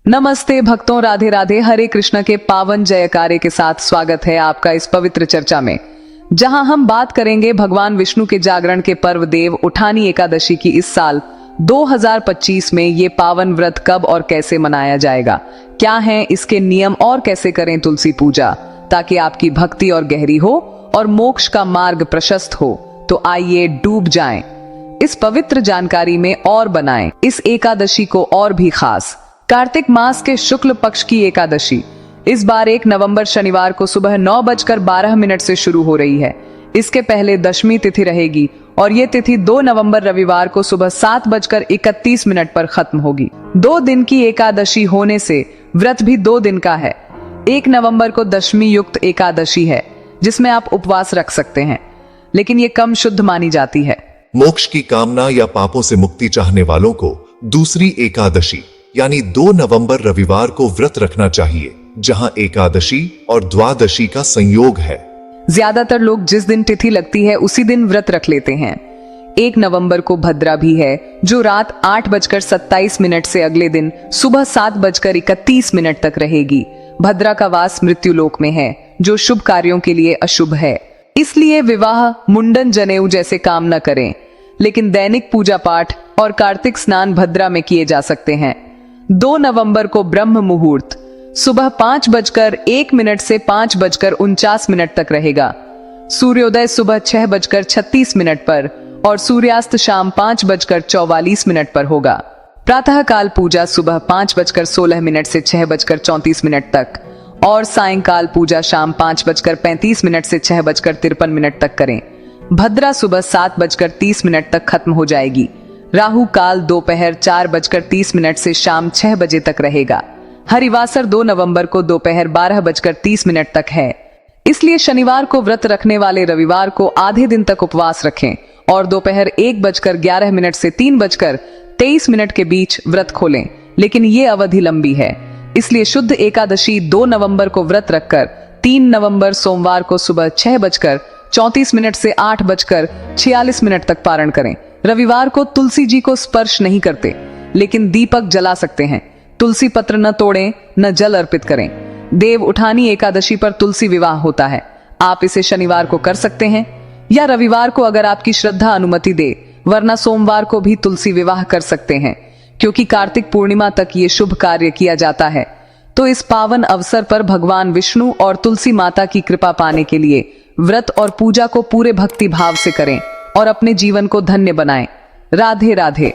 नमस्ते भक्तों, राधे राधे। हरे कृष्ण के पावन जयकारे के साथ स्वागत है आपका इस पवित्र चर्चा में, जहां हम बात करेंगे भगवान विष्णु के जागरण के पर्व देव उठानी एकादशी की। इस साल 2025 में ये पावन व्रत कब और कैसे मनाया जाएगा, क्या हैं इसके नियम और कैसे करें तुलसी पूजा ताकि आपकी भक्ति और गहरी हो और मोक्ष का मार्ग प्रशस्त हो। तो आइए डूब जाएं इस पवित्र जानकारी में और बनाएं इस एकादशी को और भी खास। कार्तिक मास के शुक्ल पक्ष की एकादशी इस बार 1 नवंबर शनिवार को सुबह 9:12 से शुरू हो रही है। इसके पहले दशमी तिथि रहेगी और ये तिथि 2 नवंबर रविवार को सुबह 7:31 पर खत्म होगी। 2 दिन की एकादशी होने से व्रत भी 2 दिन का है। 1 नवंबर को दशमी युक्त एकादशी है जिसमें आप उपवास रख सकते हैं, लेकिन ये कम शुद्ध मानी जाती है। मोक्ष की कामना या पापों से मुक्ति चाहने वालों को दूसरी एकादशी यानी 2 नवंबर रविवार को व्रत रखना चाहिए, जहां एकादशी और द्वादशी का संयोग है। ज्यादातर लोग जिस दिन तिथि लगती है उसी दिन व्रत रख लेते हैं। 1 नवंबर को भद्रा भी है, जो रात 8:27 से अगले दिन सुबह 7:31 तक रहेगी। भद्रा का वास मृत्युलोक में है, जो शुभ कार्यों के लिए अशुभ है, इसलिए विवाह, मुंडन, जनेऊ जैसे काम न करें। लेकिन दैनिक पूजा पाठ और कार्तिक स्नान भद्रा में किए जा सकते हैं। 2 नवंबर को ब्रह्म मुहूर्त सुबह 5:01 से 5:49 तक रहेगा। सूर्योदय सुबह 6:36 पर और सूर्यास्त शाम 5:44 पर होगा। प्रातः काल पूजा सुबह 5:16 से 6:34 तक और सायंकाल पूजा शाम 5:35 से 6:53 तक करें। भद्रा सुबह 7:30 तक खत्म हो जाएगी। राहु काल दोपहर 4:30 से शाम 6 बजे तक रहेगा। हरिवासर 2 नवंबर को दोपहर 12:30 तक है, इसलिए शनिवार को व्रत रखने वाले रविवार को आधे दिन तक उपवास रखें और दोपहर 1:11 से 3:23 के बीच व्रत खोलें। लेकिन ये अवधि लंबी है, इसलिए शुद्ध एकादशी 2 नवंबर को व्रत रखकर 3 नवंबर सोमवार को सुबह 6:34 से 8:46 तक पारण करें। रविवार को तुलसी जी को स्पर्श नहीं करते, लेकिन दीपक जला सकते हैं। तुलसी पत्र न तोड़ें, न जल अर्पित करें। देव उठानी एकादशी पर तुलसी विवाह होता है। आप इसे शनिवार को कर सकते हैं या रविवार को अगर आपकी श्रद्धा अनुमति दे, वरना सोमवार को भी तुलसी विवाह कर सकते हैं, क्योंकि कार्तिक पूर्णिमा तक ये शुभ कार्य किया जाता है। तो इस पावन अवसर पर भगवान विष्णु और तुलसी माता की कृपा पाने के लिए व्रत और पूजा को पूरे भक्ति भाव से करें और अपने जीवन को धन्य बनाएं। राधे राधे।